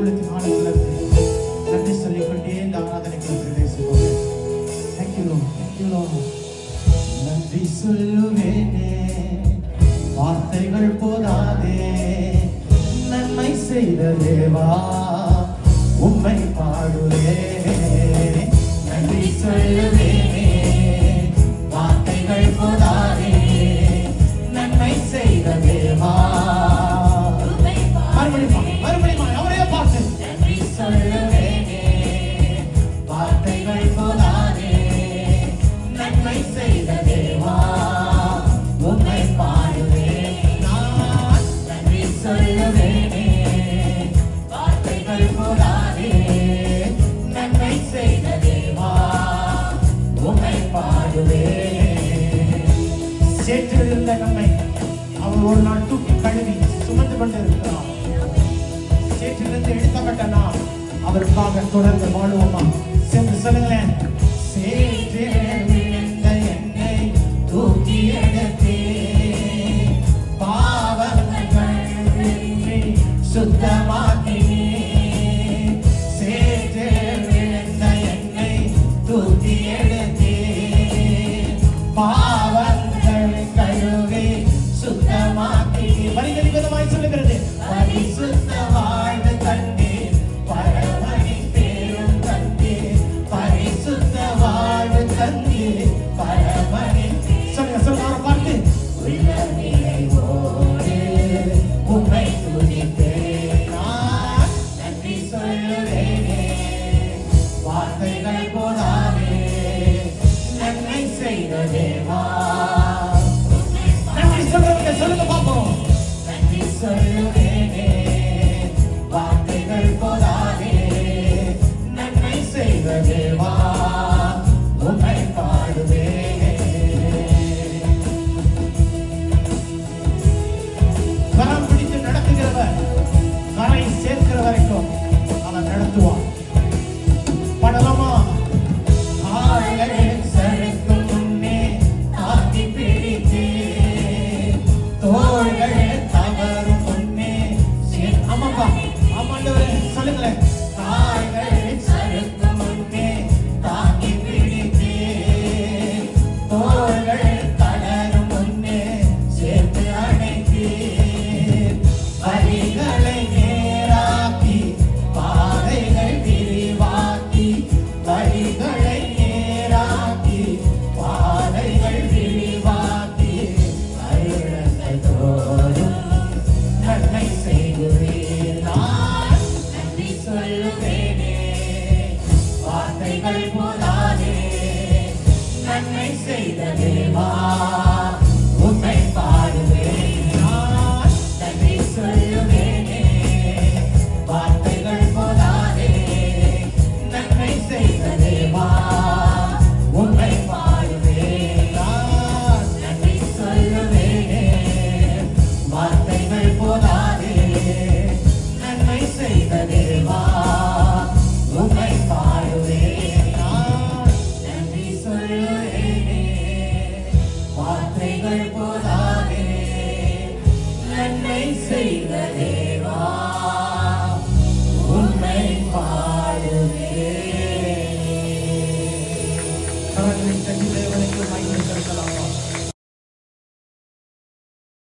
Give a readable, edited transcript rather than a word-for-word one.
உள்ளத்தின் ஆழத்திலிருந்து நன்றி சொல்லிக்கொண்டே இந்த ஆராதனைக்கு பிரவேசிப்போம். Thank you Lord. Thank you Lord. நன்றி சொல்லுவேனே வார்த்தைகள் போதாதே, நன்மை செய்த தேவா உம்மை பாடுவே. நன்றி சொல்லுவேனே வார்த்தைகள் போதாதே, நன்மை செய்த தேவா. மறுபடியுமா அவரையே பார்த்து நன்றி சொல்லுவேனே வார்த்தைகள் போதாதே, நன்மை செய்த தேவா உம்மை பாடுவே. நான் நன்றி சொல்லுவேனே வார்த்தைகள் போதாதே, நன்மை செய்த தேவா உம்மை பாடுவே. சேற்றில் இருந்த நம்மை அவர் ஒரு நாள் தூக்கி கழுவி சுமந்து கொண்டிருக்கிறார். சேற்றிலிருந்து எடுக்கப்பட்ட நாம் அவருக்காக தொடர்ந்து வாழுவோமா? சென்று சொல்லுங்களேன். சேற்றில் விழுந்த என்னை தூக்கி எடுத்தே, பாவங்கள் சுத்தமாக்கினே. சேற்றில் விழுந்த என்னை தூக்கி எடுத்தே, பாவங்கள் கழுவி சுத்தமாக்கினே. வரிகளின் விதமாய் சொல்லுகிறது. பரிசுத்த வாழ்வு தந்தே, பரமணி பேரும் தந்தே, பரிசுத்த வாழ்வு தந்தே, பரமணி. சொல்லுங்க பார்த்து. உள்ளநிலைவோடு உம்மை துதிப்பேன், நான் நன்றி சொல்லுவேனே வார்த்தைகள் போதாதே, நன்மை செய்த தேவா. நன்றி சொல்றவங்க சொல்லுங்க பாப்போம். நன்றி சொல்லுவேனே வார்த்தைகள் போதாதே, நன்மை செய்த தேவா உம்மை பாடுவே. கரம் பிடித்து நடத்துகிறவர் கரை சேர்க்கிற வரைக்கும் அவன் நடத்துவான். படலமா ஆளுகளின் சறுக்கும் முன்னே தாக்கி பிடித்தே, தோள்கள் தவறும் முன்னே. ஆமாப்பா, ஆமாண்டவரே சொல்லுங்களேன். தாய்கள் சறுக்கும் முன்னே தாக்கி பிடித்தே, தோள்கள் தளரும் முன்னே சேர்த்து அணைத்தே. வழிகளை நேராக்கி பாதைகள் விரிவாக்கி, வழிகளை நேராக்கி பாதைகள் விரிவாக்கி, அருளங்கள் தோறும் நன்மை செய்கிறேன். நான் நன்றி சொல்லுவேனே வார்த்தைகள் போதாதே, நன்மை செய்த தேவா உம்மை பாடுவேன். நான் நன்றி சொல்லுவேனே வார்த்தைகள் போதாதே, நன்மை செய்த தேவா உம்மை பாடுவேன். நான் நன்றி சொல்லுவேனே வார்த்தைகள் போதாதே, நன்மை செய்த தேவா உம்மை பாடுவேன். நான் நன்றி சொல்லுவேனே வார்த்தைகள் போதாதே, நன்மை செய்த தேவா உம்மை பாடுவேன்.